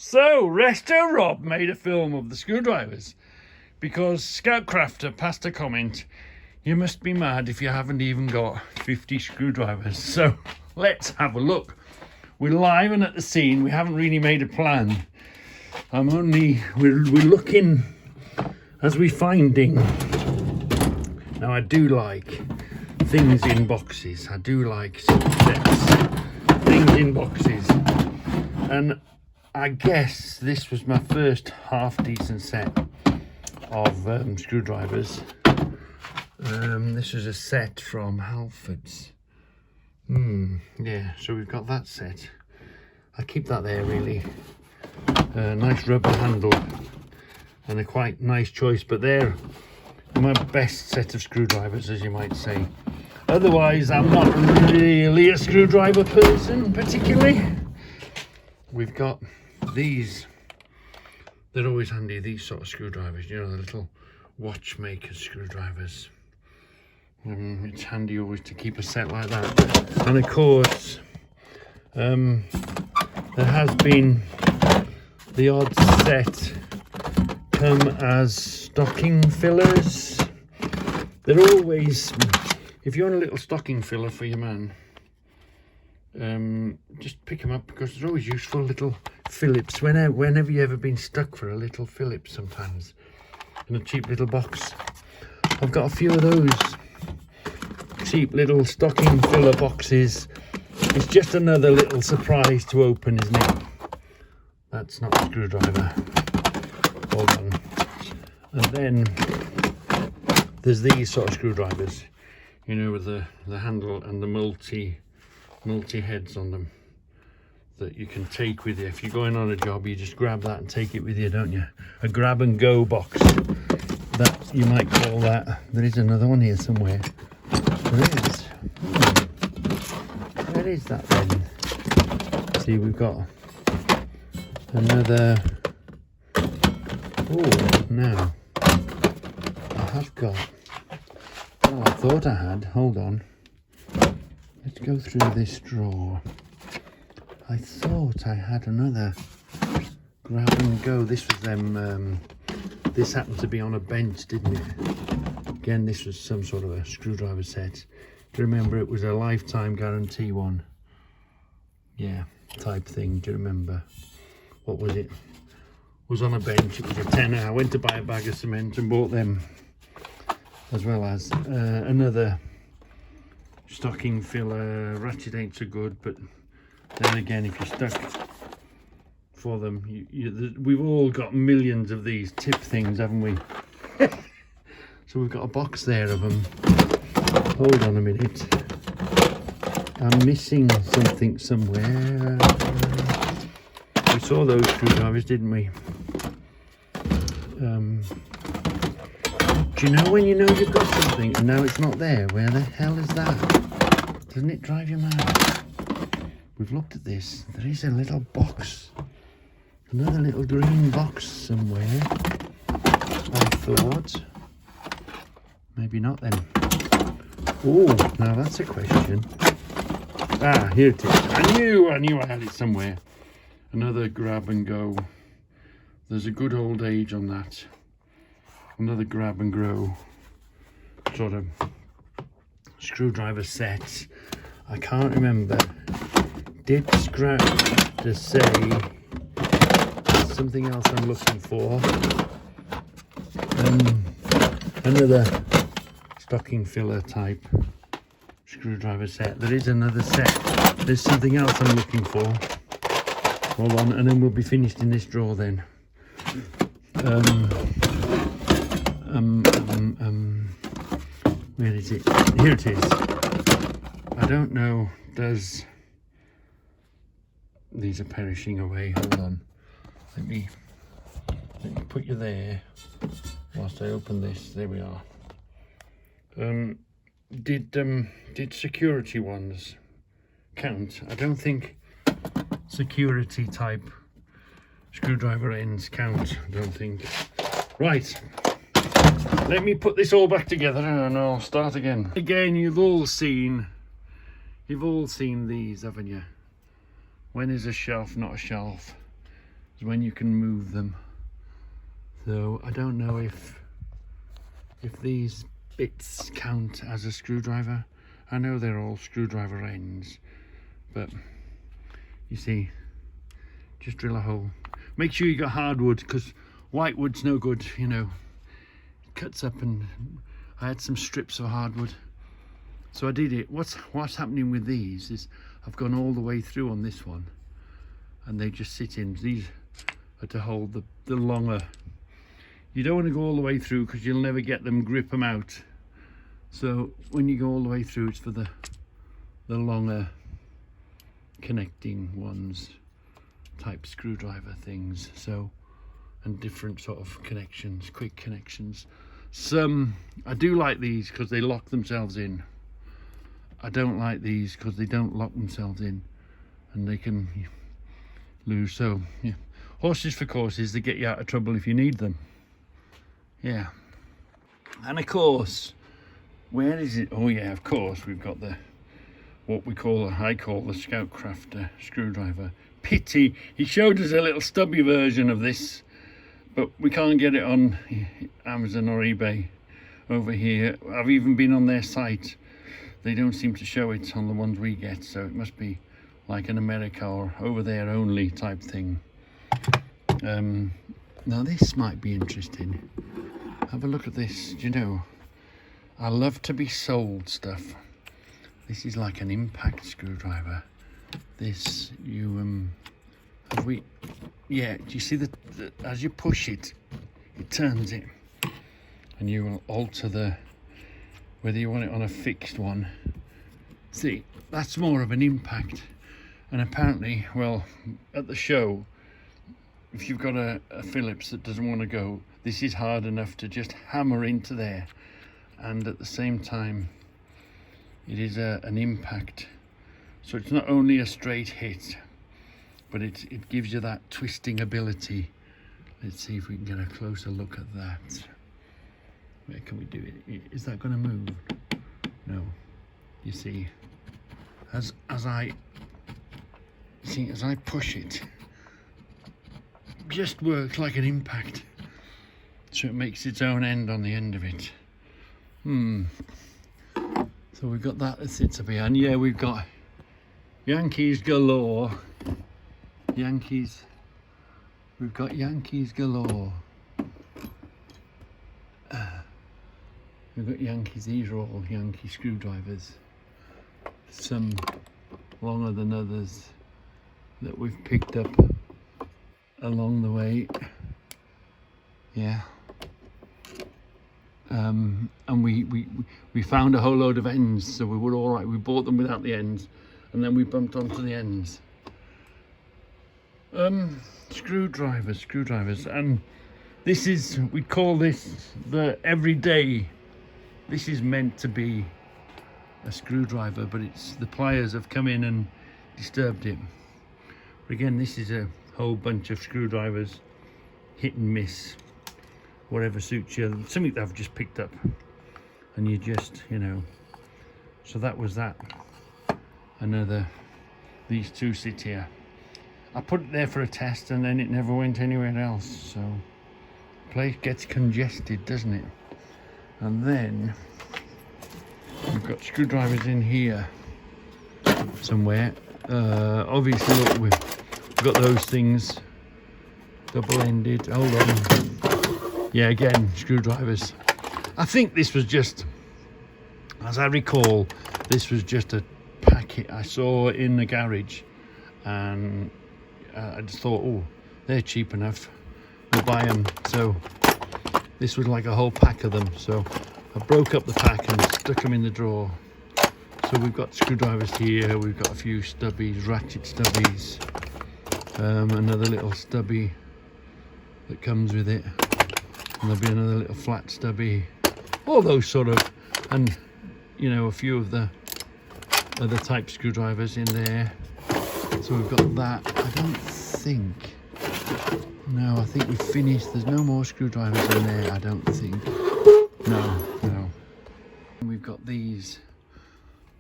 So, Resto Rob made a film of the screwdrivers because Scoutcrafter passed a comment, you must be mad if you haven't even got 50 screwdrivers. So, let's have a look. We're live and at the scene. We haven't really made a plan. We're looking as we're finding. Now, I do like things in boxes. I do like sets, things in boxes. And I guess this was my first half decent set of screwdrivers. This was a set from Halfords. Yeah, so we've got that set. I keep that there really. Nice rubber handle and a quite nice choice, but they're my best set of screwdrivers, as you might say. Otherwise, I'm not really a screwdriver person particularly. We've got these. They're always handy, these sort of screwdrivers, you know, the little watchmaker screwdrivers. It's handy always to keep a set like that. And of course, there has been the odd set come as stocking fillers. They're always, if you want a little stocking filler for your man, just pick them up because they're always useful little Phillips. Whenever you ever been stuck for a little Phillips sometimes in a cheap little box, I've got a few of those cheap little stocking filler boxes. It's just another little surprise to open, isn't it? That's not a screwdriver. Hold on. And then there's these sort of screwdrivers, you know, with the handle and the multi heads on them that you can take with you. If you're going on a job, you just grab that and take it with you, don't you? A grab and go box, that you might call that. There is another one here somewhere. There is. Where is that then? See, we've got another. Oh, now I have got. Oh, I thought I had. Hold on. Let's go through this drawer. I thought I had another grab and go. This was them. This happened to be on a bench, didn't it? Again, this was some sort of a screwdriver set. Do you remember it was a lifetime guarantee one? Yeah, type thing. Do you remember? What was it? It was on a bench. It was a tenner. I went to buy a bag of cement and bought them, as well as another stocking filler. Ratchet ain't so good, but then again, if you're stuck for them, we've all got millions of these tip things, haven't we? So we've got a box there of them. Hold on a minute. I'm missing something somewhere. We saw those screwdrivers, didn't we? Do you know when you know you've got something and now it's not there? Where the hell is that? Doesn't it drive you mad? We've looked at this. There is a little box. Another little green box somewhere. I thought. Maybe not then. Oh, now that's a question. Ah, here it is. I knew I had it somewhere. Another grab and go. There's a good old age on that. Another grab and go sort of screwdriver set. I can't remember. Did Scoutcrafter say something else I'm looking for? Another stocking filler type screwdriver set. There is another set. There's something else I'm looking for. Hold on, and then we'll be finished in this drawer then. Where is it? Here it is. I don't know. These are perishing away. Hold on. Let me put you there whilst I open this. There we are. Did security ones count? I don't think security type screwdriver ends count. I don't think. Right. Let me put this all back together and I'll start again. Again, you've all seen these, haven't you? When is a shelf not a shelf? is when you can move them. So I don't know if these bits count as a screwdriver. I know they're all screwdriver ends, but you see, just drill a hole. Make sure you got hardwood, because white wood's no good, you know. It cuts up, and I had some strips of hardwood. So I did it. What's happening with these is I've gone all the way through on this one, and they just sit in. These are to hold the longer. You don't want to go all the way through because you'll never get them, grip them out. So when you go all the way through, it's for the longer connecting ones, type screwdriver things. So, and different sort of connections, quick connections. Some, I do like these because they lock themselves in. I don't like these because they don't lock themselves in and they can lose. So yeah, horses for courses, they get you out of trouble if you need them. Yeah. And of course, where is it? Oh yeah, of course, we've got what I call the Scoutcrafter screwdriver. Pity, he showed us a little stubby version of this, but we can't get it on Amazon or eBay over here. I've even been on their site. They don't seem to show it on the ones we get, so it must be like in America or over there only type thing. Now this might be interesting. Have a look at this. Do you know, I love to be sold stuff. This is like an impact screwdriver. This, do you see that as you push it, it turns it, and you will alter whether you want it on a fixed one. See, that's more of an impact. And apparently, well, at the show, if you've got a Phillips that doesn't want to go, this is hard enough to just hammer into there, and at the same time it is an impact. So it's not only a straight hit, but it gives you that twisting ability. Let's see if we can get a closer look at that. Where can we do it? Is that going to move? No. You see, as I push it, just works like an impact. So it makes its own end on the end of it. So we've got that that sits up here, and yeah, we've got Yankees galore. Yankees. We've got Yankees galore. We've got Yankees. These are all Yankee screwdrivers. Some longer than others that we've picked up along the way. Yeah. And we found a whole load of ends, so we were all right. We bought them without the ends, and then we bumped onto the ends. Screwdrivers, and this is, we call this the everyday. This is meant to be a screwdriver, but it's the pliers have come in and disturbed it. But again, this is a whole bunch of screwdrivers, hit and miss, whatever suits you. Something that I've just picked up, and you just, you know. So that was that. These two sit here. I put it there for a test, and then it never went anywhere else. So the place gets congested, doesn't it? And then we've got screwdrivers in here somewhere. Obviously, look, we've got those things double-ended. Hold on. Yeah, again, screwdrivers. I think this was just, as I recall, this was just a packet I saw in the garage, and I just thought, oh, they're cheap enough, we'll buy them. So this was like a whole pack of them, so I broke up the pack and stuck them in the drawer. So we've got screwdrivers here, we've got a few stubbies, ratchet stubbies, another little stubby that comes with it, and there'll be another little flat stubby, all those sort of, and you know, a few of the other type screwdrivers in there. So we've got that. I don't think, no, I think we've finished. There's no more screwdrivers in there, I don't think. No. And we've got these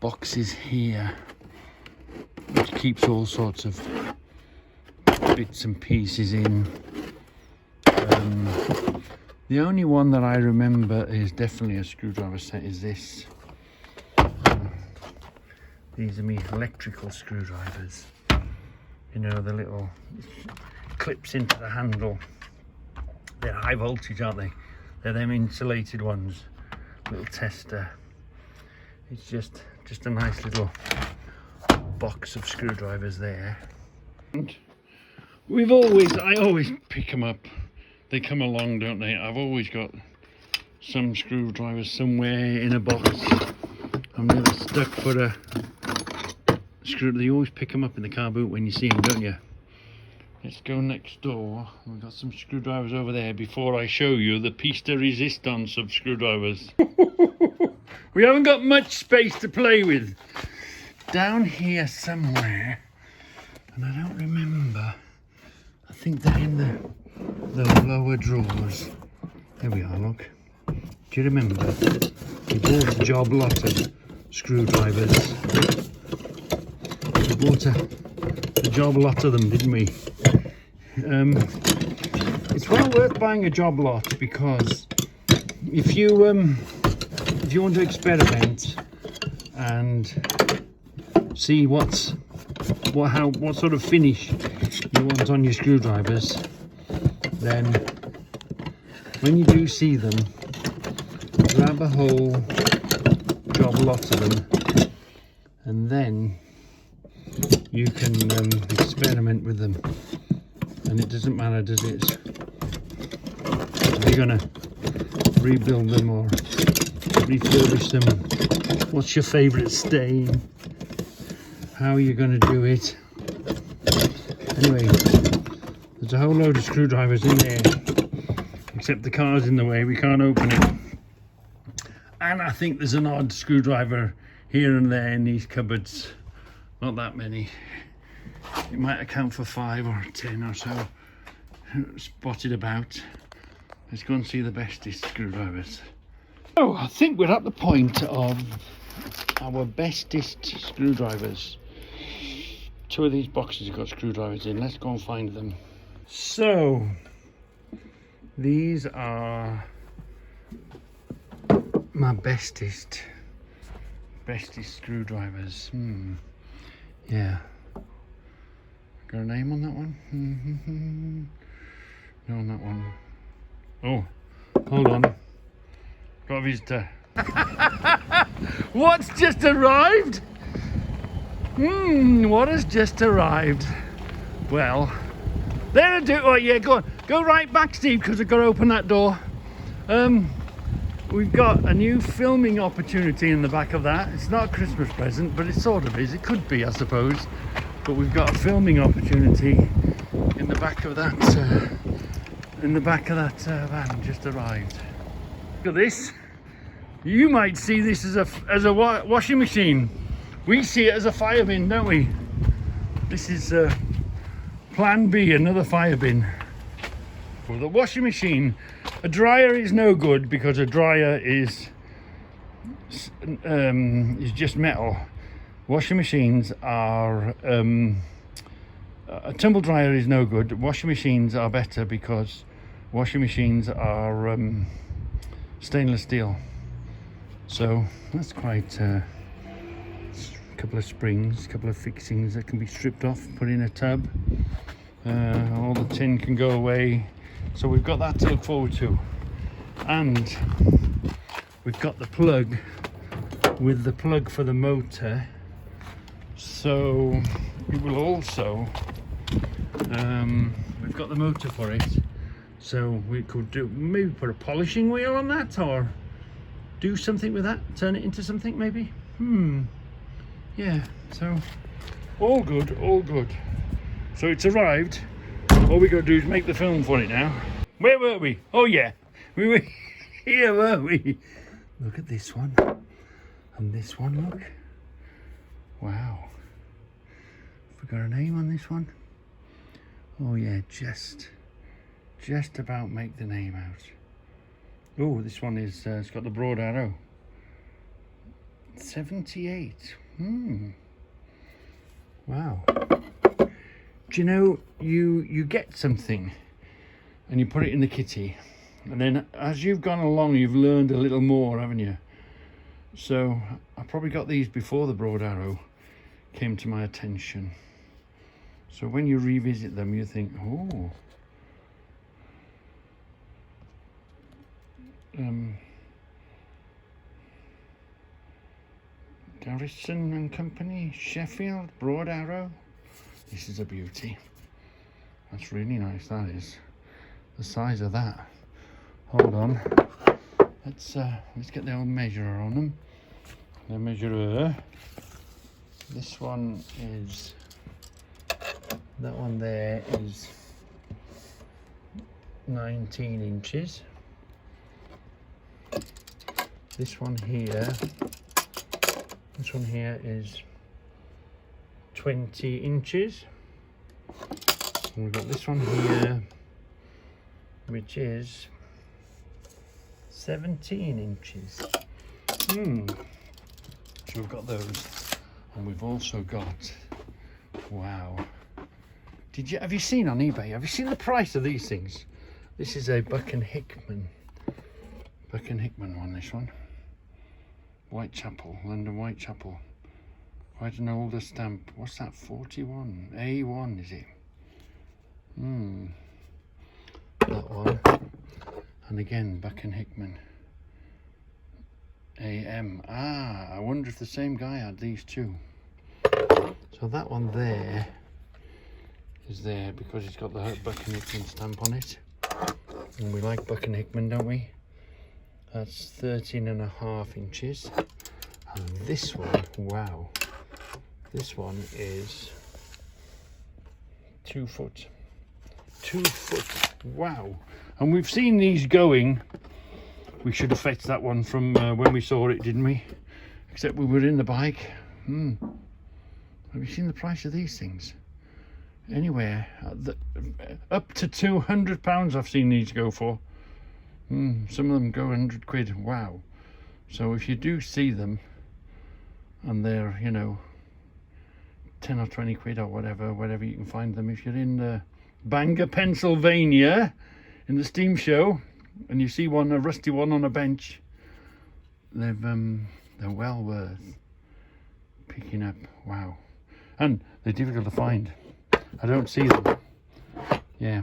boxes here, which keeps all sorts of bits and pieces in. The only one that I remember is definitely a screwdriver set is this. These are me electrical screwdrivers. You know, the little clips into the handle. They're high voltage, aren't they? They're them insulated ones. Little tester. It's just a nice little box of screwdrivers there. And I always pick them up. They come along, don't they? I've always got some screwdrivers somewhere in a box. I'm never stuck for a screwdriver. You always pick them up in the car boot when you see them, don't you? Let's go next door. We've got some screwdrivers over there before I show you the piece de resistance of screwdrivers. We haven't got much space to play with. Down here somewhere, and I don't remember. I think they're in the lower drawers. There we are, look. Do you remember? We bought a job lot of screwdrivers. We bought a job lot of them, didn't we? It's well worth buying a job lot, because if you want to experiment and see what sort of finish you want on your screwdrivers, then when you do see them, grab a whole job lot of them, and then you can experiment with them. And it doesn't matter, does it? Are you gonna rebuild them or refurbish them? What's your favourite stain? How are you gonna do it? Anyway, there's a whole load of screwdrivers in there, except the car's in the way, we can't open it. And I think there's an odd screwdriver here and there in these cupboards. Not that many. It might account for 5 or 10 or so spotted about. Let's go and see the bestest screwdrivers. Oh, I think we're at the point of our bestest screwdrivers. 2 of these boxes have got screwdrivers in. Let's go and find them. So, these are my bestest screwdrivers. Yeah. Got a name on that one? No, on that one. Oh, hold on. Got a visitor. What's just arrived? What has just arrived? Well, there I do. Oh yeah, go on. Go right back, Steve, because I've got to open that door. We've got a new filming opportunity in the back of that. It's not a Christmas present, but it sort of is. It could be, I suppose. But we've got a filming opportunity in the back of that van just arrived. Look at this. You might see this as a washing machine. We see it as a fire bin, don't we? This is plan B, another fire bin. For the washing machine, a dryer is no good, because a dryer is just metal. Washing machines are a tumble dryer is no good. Washing machines are better, because washing machines are stainless steel. So that's quite a couple of springs, a couple of fixings that can be stripped off, put in a tub. All the tin can go away. So we've got that to look forward to. And we've got the plug with the plug for the motor. So it will also, we've got the motor for it. So we could maybe put a polishing wheel on that, or do something with that, turn it into something maybe. Yeah, so all good, all good. So it's arrived. All we got to do is make the film for it now. Where were we? Oh yeah, we were here, were we? Look at this one, and this one, look. Wow. Forgot a name on this one. Oh yeah, just about make the name out. Oh, this one is, it's got the broad arrow. 78. Wow. do you know, you get something and you put it in the kitty, and then as you've gone along you've learned a little more, haven't you? So I probably got these before the broad arrow came to my attention. So when you revisit them you think, oh, Garrison and Company, Sheffield, broad arrow. This is a beauty. That's really nice, that is. The size of that. Hold on. Let's get the old measurer on them. The measurer. This one is, that one there is 19 inches. This one here is 20 inches. And we've got this one here, which is 17 inches. So we've got those, and we've also got, wow. Have you seen on eBay? Have you seen the price of these things? This is a Buck and Hickman one. This one, Whitechapel, London Whitechapel. Quite an older stamp. What's that? 41 A1 is it? That one. And again, Buck and Hickman AM. I wonder if the same guy had these two. So that one there is there because it's got the Buck and Hickman stamp on it. And we like Buck and Hickman, don't we? That's 13.5 inches. And this one, wow. This one is 2 foot. 2 foot, wow. And we've seen these going. We should have fetched that one from when we saw it, didn't we? Except we were in the bike. Have you seen the price of these things? Anywhere up to £200 I've seen these go for. Some of them go 100 quid. Wow. So if you do see them and they're, you know, 10 or 20 quid or whatever you can find them, if you're in Bangor, Pennsylvania, in the steam show, and you see a rusty one on a bench, they're well worth picking up. Wow. And they're difficult to find. I don't see them. Yeah,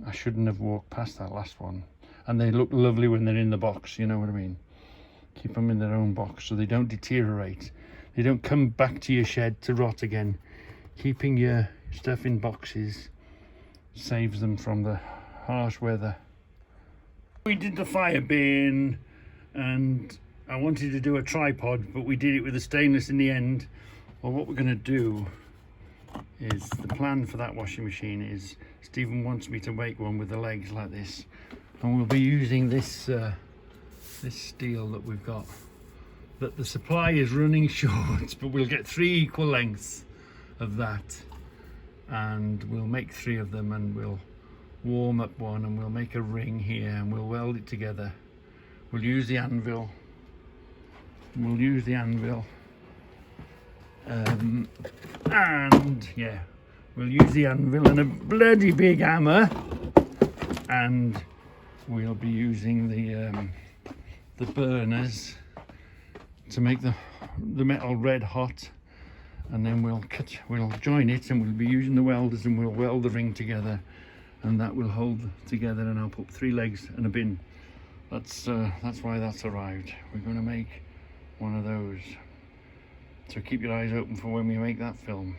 I shouldn't have walked past that last one. And they look lovely when they're in the box, you know what I mean? Keep them in their own box so they don't deteriorate. They don't come back to your shed to rot again. Keeping your stuff in boxes saves them from the harsh weather. We did the fire bin, and I wanted to do a tripod, but we did it with a stainless in the end. Well, what we're going to do is, the plan for that washing machine is, Stephen wants me to make one with the legs like this, and we'll be using this this steel that we've got, that the supply is running short, but we'll get 3 equal lengths of that, and we'll make 3 of them, and we'll warm up one, and we'll make a ring here, and we'll weld it together. We'll use the anvil. And yeah, we'll use the anvil and a bloody big hammer, and we'll be using the burners to make the metal red hot, and then we'll join it, and we'll be using the welders, and we'll weld the ring together, and that will hold together, and I'll put 3 legs and a bin. That's why that's arrived. We're going to make one of those. So keep your eyes open for when we make that film.